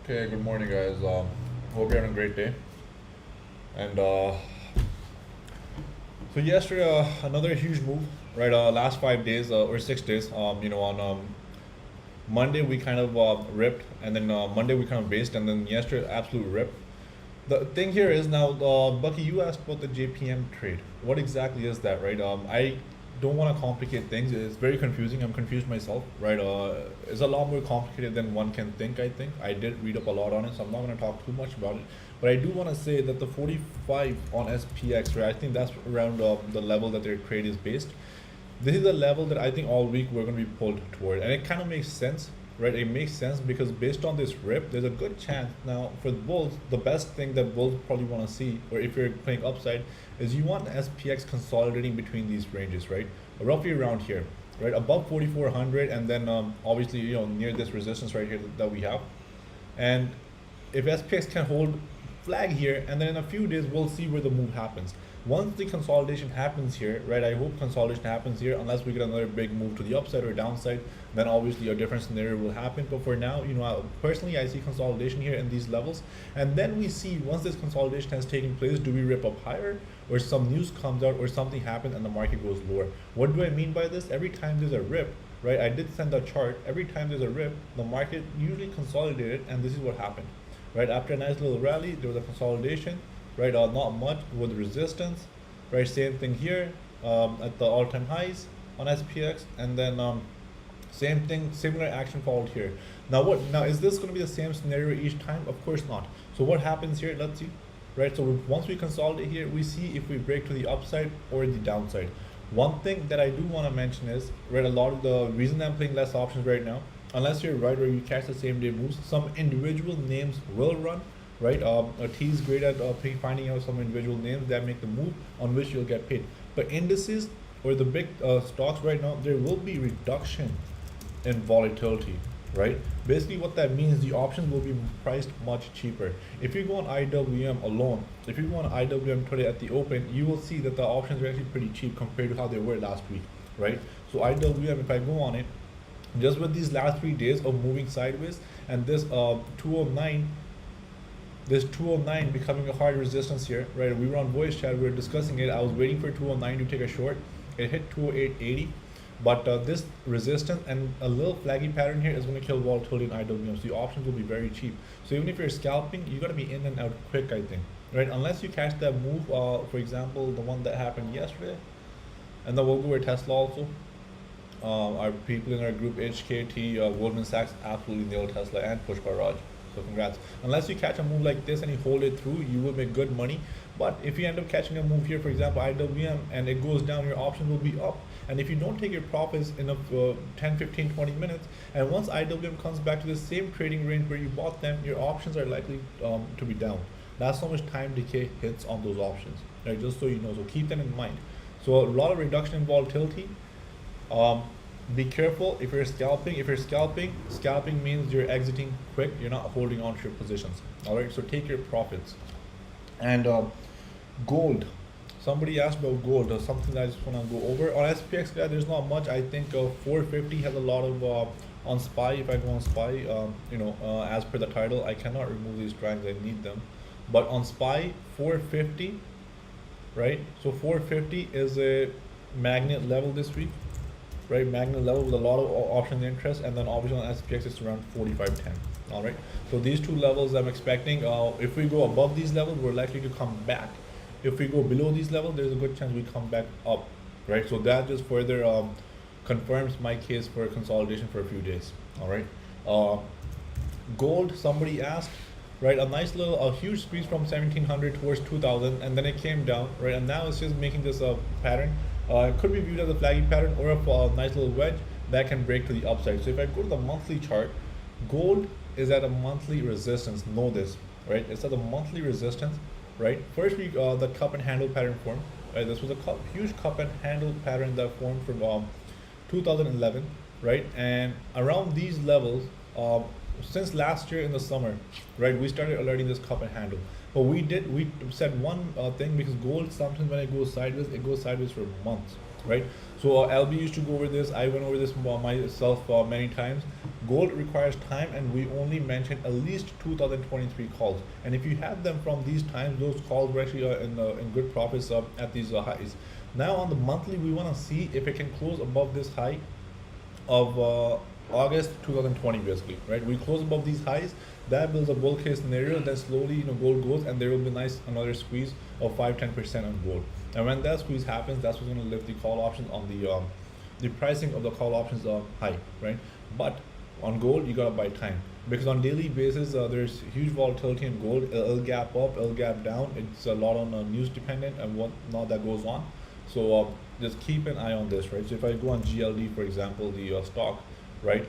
Okay, good morning, guys. Hope you're having a great day. And so yesterday, another huge move, right? Last 5 days or 6 days. On Monday we kind of ripped, and then Monday we kind of based, and then yesterday absolute rip. The thing here is now, Bucky, you asked about the JPM trade. What exactly is that, right? I don't want to complicate things. It's very confusing. I'm confused myself, right? It's a lot more complicated than one can think. I think I did read up a lot on it, so I'm not going to talk too much about it. But I do want to say that the 45 on SPX, right? I think that's around the level that their trade is based. This is the level that I think all week we're going to be pulled toward, and it kind of makes sense, right? It makes sense because based on this rip, there's a good chance now for the bulls. The best thing that bulls probably want to see, or if you're playing upside, is you want SPX consolidating between these ranges, right? Roughly around here, right? Above 4,400, and then obviously near this resistance right here that we have, and if SPX can hold flag here, and then in a few days we'll see where the move happens. Once the consolidation happens here, right? I hope consolidation happens here, unless we get another big move to the upside or downside, then obviously a different scenario will happen. But for now, personally, I see consolidation here in these levels, and then we see once this consolidation has taken place, do we rip up higher, or some news comes out, or something happens and the market goes lower? What do I mean by this? Every time there's a rip, right? I did send a chart. Every time there's a rip, the market usually consolidated, and this is what happened. Right after a nice little rally, there was a consolidation, right? Not much with resistance, right? Same thing here at the all-time highs on SPX, and then same thing, similar action followed here. Now what? Now is this going to be the same scenario each time? Of course not. So what happens here? Let's see, right? So once we consolidate here, we see if we break to the upside or the downside. One thing that I do want to mention is, right, a lot of the reason I'm playing less options right now, unless you're right or you catch the same day moves, some individual names will run, right? T is great at finding out some individual names that make the move on which you'll get paid. But indices or the big stocks right now, there will be reduction in volatility, right? Basically what that means, the options will be priced much cheaper. If you go on IWM alone, if you go on IWM today at the open, you will see that the options are actually pretty cheap compared to how they were last week, right? So IWM, if I go on it, just with these last 3 days of moving sideways, and this 209 becoming a hard resistance here, right? We were on voice chat, we were discussing it. I was waiting for 209 to take a short. It hit 208.80, but this resistance and a little flaggy pattern here is going to kill volatility in IWM, so the options will be very cheap. So even if you're scalping, you got to be in and out quick, I think, right? Unless you catch that move, for example, the one that happened yesterday, and then we'll go with Tesla also. Our people in our group, HKT, Goldman Sachs, absolutely nailed Tesla and Push Barrage. So congrats. Unless you catch a move like this and you hold it through, you will make good money. But if you end up catching a move here, for example, IWM, and it goes down, your options will be up. And if you don't take your profits in 10, 15, 20 minutes, and once IWM comes back to the same trading range where you bought them, your options are likely to be down. That's how much time decay hits on those options, right? Just so you know. So keep that in mind. So a lot of reduction in volatility. Be careful if you're scalping. If you're scalping means you're exiting quick. You're not holding on to your positions. All right, so take your profits. And gold. Somebody asked about gold. Something that I just want to go over. On SPX, guys, there's not much. I think 450 has a lot of on SPY. If I go on SPY, as per the title, I cannot remove these drags. I need them. But on SPY, 450, right? So 450 is a magnet level this week. Right, magnet level with a lot of option interest, and then obviously on SPX it's around 45.10. All right, so these two levels I'm expecting. If we go above these levels, we're likely to come back. If we go below these levels, there's a good chance we come back up. Right, so that just further confirms my case for consolidation for a few days. All right, gold. Somebody asked. Right, a huge squeeze from 1700 towards 2000, and then it came down. Right, and now it's just making this pattern. It could be viewed as a flaggy pattern or a nice little wedge that can break to the upside. So if I go to the monthly chart, gold is at a monthly resistance. Know this, right? It's at a monthly resistance, right? First, the cup and handle pattern formed. Right, this was a huge cup and handle pattern that formed from 2011, right? And around these levels, since last year in the summer, right, we started alerting this cup and handle. But we said one thing, because gold sometimes when it goes sideways for months, right? So LB used to go over this. I went over this myself many times. Gold requires time, and we only mentioned at least 2023 calls. And if you have them from these times, those calls were actually in good profits at these highs. Now on the monthly, we want to see if it can close above this high of August 2020, basically, right? We close above these highs, that builds a bull case scenario. Then slowly, gold goes, and there will be nice another squeeze of 5-10% on gold. And when that squeeze happens, that's what's going to lift the call options on the pricing of the call options high, right? But on gold, you gotta buy time, because on daily basis there's huge volatility in gold. It'll gap up, it'll gap down. It's a lot on news dependent and what not that goes on. So just keep an eye on this, right? So if I go on GLD, for example, the stock, right?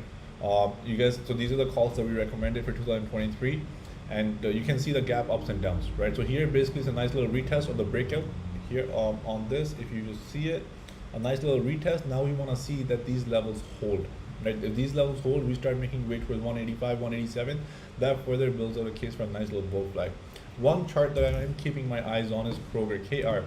You guys, so these are the calls that we recommended for 2023, and you can see the gap ups and downs, right? So here basically is a nice little retest of the breakout here on this. If you just see it, a nice little retest. Now we want to see that these levels hold, right? If these levels hold, we start making way towards 185, 187. That further builds out a case for a nice little bull flag. One chart that I'm keeping my eyes on is Kroger KR.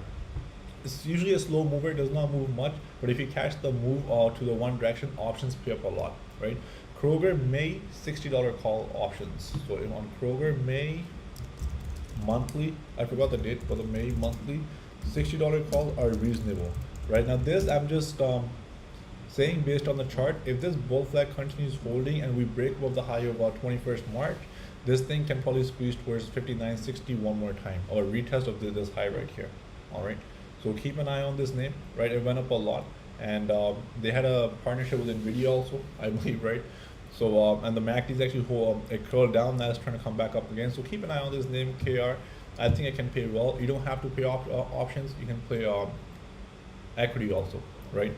It's usually a slow mover, does not move much, but if you catch the move to the one direction, options pay up a lot, right? Kroger May $60 call options. So on Kroger May monthly, I forgot the date, but the May monthly $60 calls are reasonable, right? Now this I'm just saying based on the chart. If this bull flag continues holding and we break above the high of about 21st March, this thing can probably squeeze towards 59.60 one more time, or a retest of this high right here. All right. So keep an eye on this name, right? It went up a lot, and they had a partnership with Nvidia also, I believe, right? So and the MACD is actually it curled down. Now it's trying to come back up again. So keep an eye on this name, KR. I think it can pay well. You don't have to pay options. You can play equity also, right?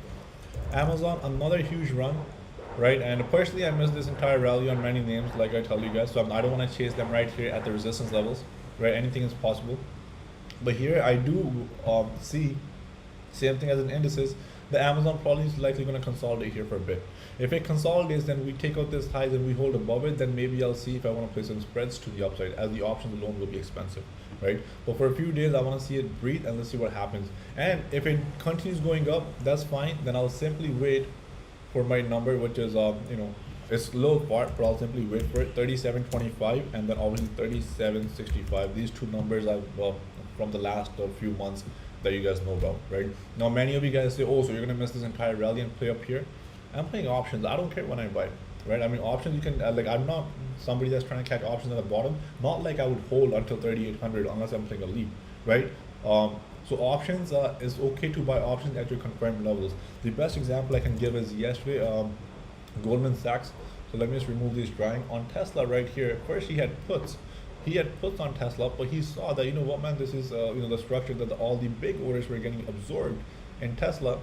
Amazon, another huge run, right? And personally, I missed this entire rally on many names, like I tell you guys. So I don't want to chase them right here at the resistance levels, right? Anything is possible. But here I do see same thing as in indices. The Amazon probably is likely going to consolidate here for a bit. If it consolidates, then we take out this highs and we hold above it, then maybe I'll see if I want to play some spreads to the upside, as the options alone will be expensive, right? But for a few days, I want to see it breathe, and let's see what happens. And if it continues going up, that's fine. Then I'll simply wait for my number, which is it's a little far, but I'll simply wait for it, 37.25, and then obviously 37.65. These two numbers I've from the last few months that you guys know about, right? Now many of you guys say, oh, so you're gonna miss this entire rally and play up here. I'm playing options. I don't care when I buy, right? I mean, options you can like, I'm not somebody that's trying to catch options at the bottom. Not like I would hold until 3,800 unless I'm playing a lead, right? So options is okay to buy options at your confirmed levels. The best example I can give is yesterday, Goldman Sachs. So let me just remove these drawing on Tesla right here. First he had puts. He had puts on Tesla, but he saw that, what, man, this is the structure that all the big orders were getting absorbed in Tesla.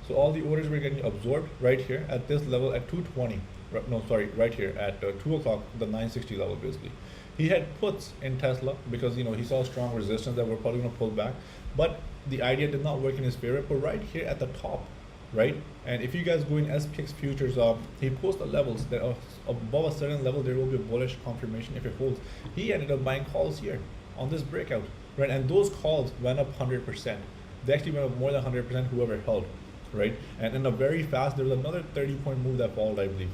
So all the orders were getting absorbed right here at this level at 220. No, sorry, right here at 2 o'clock, the 960 level basically. He had puts in Tesla because he saw strong resistance that we're probably going to pull back, but the idea did not work in his favor. But right here at the top, right, and if you guys go in SPX futures, he posts the levels that are above a certain level, there will be a bullish confirmation if it holds. He ended up buying calls here on this breakout, right, and those calls went up 100%. They actually went up more than 100%, whoever held, right? And in a very fast, there was another 30-point move that followed, I believe,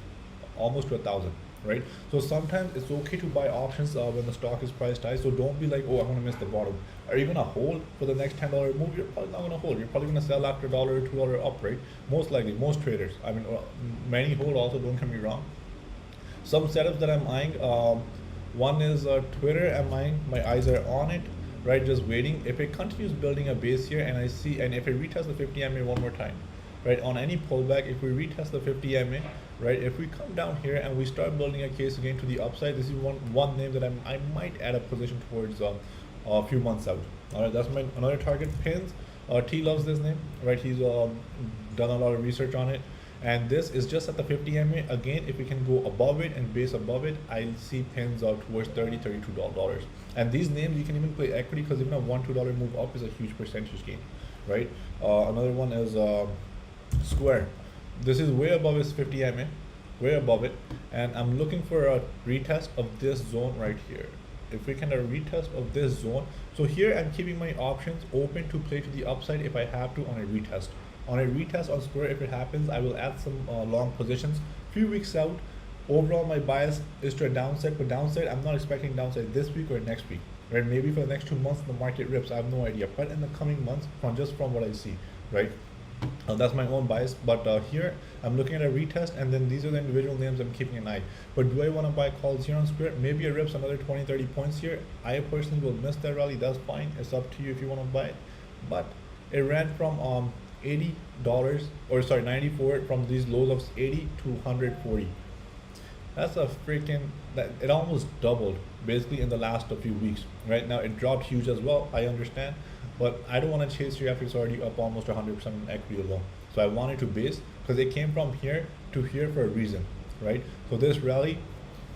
almost to 1,000, right? So sometimes it's okay to buy options when the stock is priced high. So don't be like, oh, I'm going to miss the bottom. Are you going to hold for the next $10 move? You're probably not going to hold. You're probably going to sell after $1 or $2 up, right? Most likely, most traders. I mean, many hold also, don't get me wrong. Some setups that I'm eyeing, one is Twitter. I'm eyeing, my eyes are on it, right? Just waiting. If it continues building a base here, and if it retests the 50 MA one more time, right, on any pullback, if we retest the 50 MA, right, if we come down here and we start building a case again to the upside, this is one name that I might add a position towards a few months out. All right, that's my another target. Pins. T loves this name, right? He's done a lot of research on it, and this is just at the 50 MA. Again, if we can go above it and base above it, I see pins out towards $30, $32. And these names you can even play equity, because even a $1-2 move up is a huge percentage gain, right? Another one is Square. This is way above his 50 MA, way above it, and I'm looking for a retest of this zone right here. If we can a retest of this zone, so here I'm keeping my options open to play to the upside if I have to on a retest. On a retest on Square, if it happens, I will add some long positions. Few weeks out, Overall, my bias is to a downside, but downside, I'm not expecting downside this week or next week, right? Maybe for the next 2 months, the market rips. I have no idea. But in the coming months, from what I see, right? That's my own bias. But here, I'm looking at a retest, and then these are the individual names I'm keeping an eye. But do I want to buy calls here on Spirit? Maybe it rips another 20, 30 points here. I personally will miss that rally. That's fine. It's up to you if you want to buy it. But it ran from $80, or sorry, 94, from these lows of 80 to 140. That's a freaking, that it almost doubled basically in the last few weeks. Right now it dropped huge as well, I understand, but I don't want to chase here after it's already up almost 100% in equity alone. So I wanted to base because it came from here to here for a reason, right? So this rally,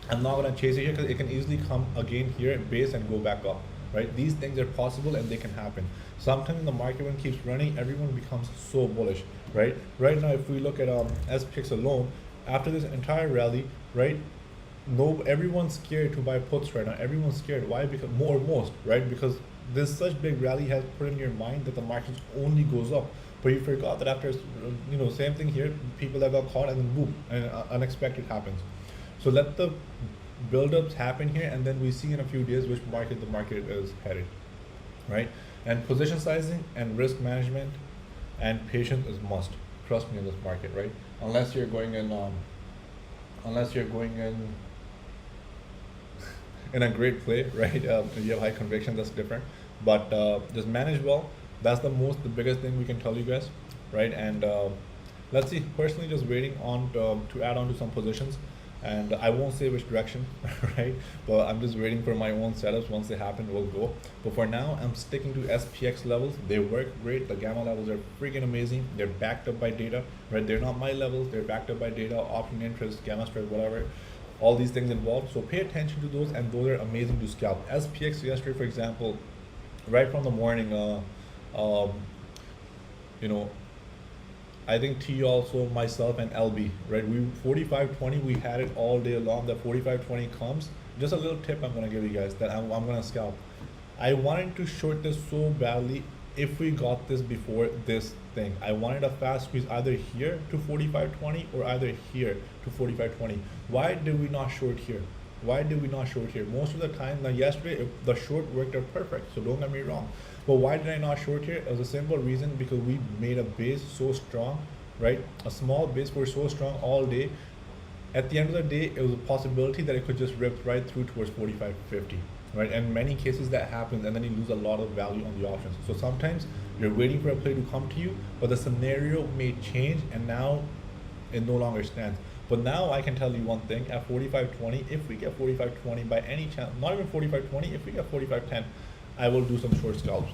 I'm not going to chase it here because it can easily come again here, base, and go back up, right? These things are possible and they can happen. Sometimes in the market when it keeps running, everyone becomes so bullish, right? Right now, if we look at SPX alone, after this entire rally, right? No, everyone's scared to buy puts right now. Everyone's scared. Why? Because most, right? Because this such big rally has put in your mind that the market only goes up. But you forgot that after, same thing here, people that got caught and then boom, and unexpected happens. So let the build-ups happen here, and then we see in a few days which market the market is headed, right? And position sizing and risk management and patience is must. Trust me in this market, right? Unless you're going in in a great play, right? If you have high conviction, that's different. But just manage well. That's the biggest thing we can tell you guys, right? And let's see. Personally, just waiting on to add on to some positions, and I won't say which direction, right? But I'm just waiting for my own setups. Once they happen, we'll go. But for now, I'm sticking to SPX levels. They work great. The gamma levels are freaking amazing. They're backed up by data, right? They're not my levels. They're backed up by data, option interest, gamma strike, whatever. All these things involved. So pay attention to those, and those are amazing to scalp. SPX yesterday, for example, right from the morning, I think T also, myself, and LB, right? We 45.20, we had it all day long. That 45.20 comes. Just a little tip I'm gonna give you guys that I'm gonna scalp. I wanted to short this so badly. If we got this before this thing, I wanted a fast squeeze either here to 45.20 or either here to 45.20. Why did we not short here? Why did we not short here? Most of the time, now yesterday, the short worked out perfect, so don't get me wrong. But why did I not short here? It was a simple reason, because we made a base so strong, right? A small base was so strong all day. At the end of the day, it was a possibility that it could just rip right through towards 45.50, right? And in many cases that happens, and then you lose a lot of value on the options. So sometimes you're waiting for a play to come to you, but the scenario may change, and now it no longer stands. But now I can tell you one thing, at 45.20, if we get 45.20 by any chance, not even 45.20, if we get 45.10, I will do some short scalps.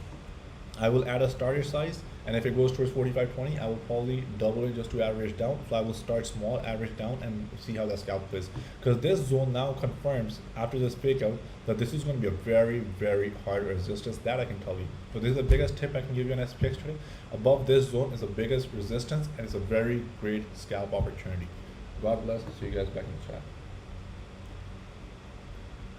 I will add a starter size, and if it goes towards 45.20, I will probably double it just to average down. So I will start small, average down, and see how that scalp is. Because this zone now confirms, after this fake out, that this is going to be a very, very hard resistance. That I can tell you. So this is the biggest tip I can give you on SPX today. Above this zone is the biggest resistance, and it's a very great scalp opportunity. God bless. See you guys back in the chat.